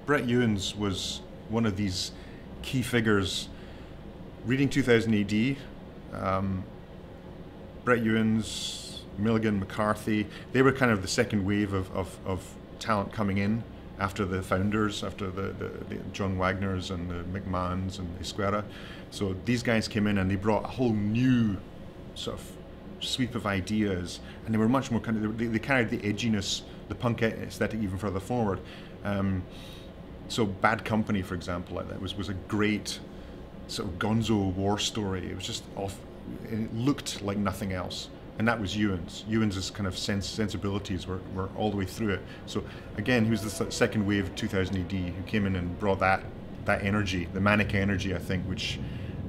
Brett Ewins was one of these key figures. Reading 2000 AD, Brett Ewins, Milligan, McCarthy, they were kind of the second wave of talent coming in after the founders, after the John Wagners and the McMahons and Esquerra. So these guys came in and they brought a whole new sort of sweep of ideas, and they were much more kind of, they carried the edginess, the punk aesthetic even further forward. So Bad Company, for example, like that was a great sort of gonzo war story. It was just off, and it looked like nothing else. And that was Ewins. Ewins's kind of sensibilities were all the way through it. So again, he was the second wave of 2000 AD who came in and brought that energy, the manic energy, I think, which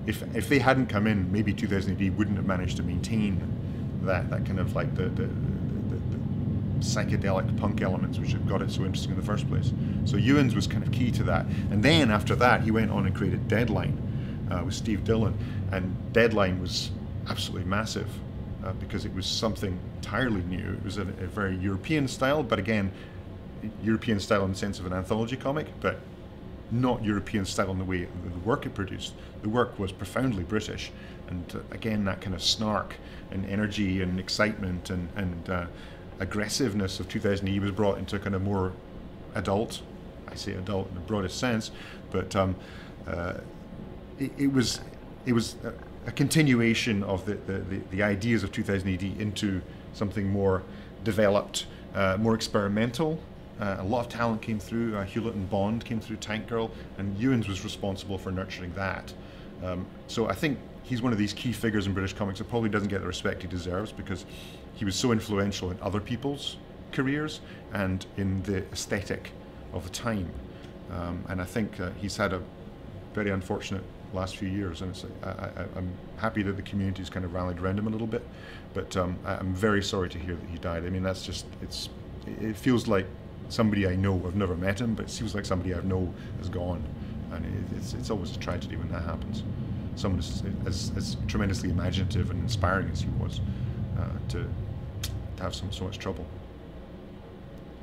if they hadn't come in, maybe 2000 AD wouldn't have managed to maintain that kind of like the psychedelic punk elements which have got it so interesting in the first place. So Ewins was kind of key to that. And then after that, he went on and created Deadline with Steve Dillon. And Deadline was absolutely massive because it was something entirely new. It was a very European style, but again, European style in the sense of an anthology comic, but not European style in the way the work it produced. The work was profoundly British, and again, that kind of snark and energy and excitement and aggressiveness of 2000 AD was brought into kind of more adult, I say adult in the broadest sense, but it was a continuation of the ideas of 2000 AD into something more developed, more experimental. A lot of talent came through. Hewlett and Bond came through, Tank Girl, and Ewins was responsible for nurturing that. So I think he's one of these key figures in British comics that probably doesn't get the respect he deserves because he was so influential in other people's careers and in the aesthetic of the time. And I think he's had a very unfortunate last few years, and I'm happy that the community's kind of rallied around him a little bit, but I'm very sorry to hear that he died. I mean, that's just, it feels like somebody I know. I've never met him, but it feels like somebody I know has gone, and it's always a tragedy when that happens. Someone as tremendously imaginative and inspiring as he was, to have so much trouble.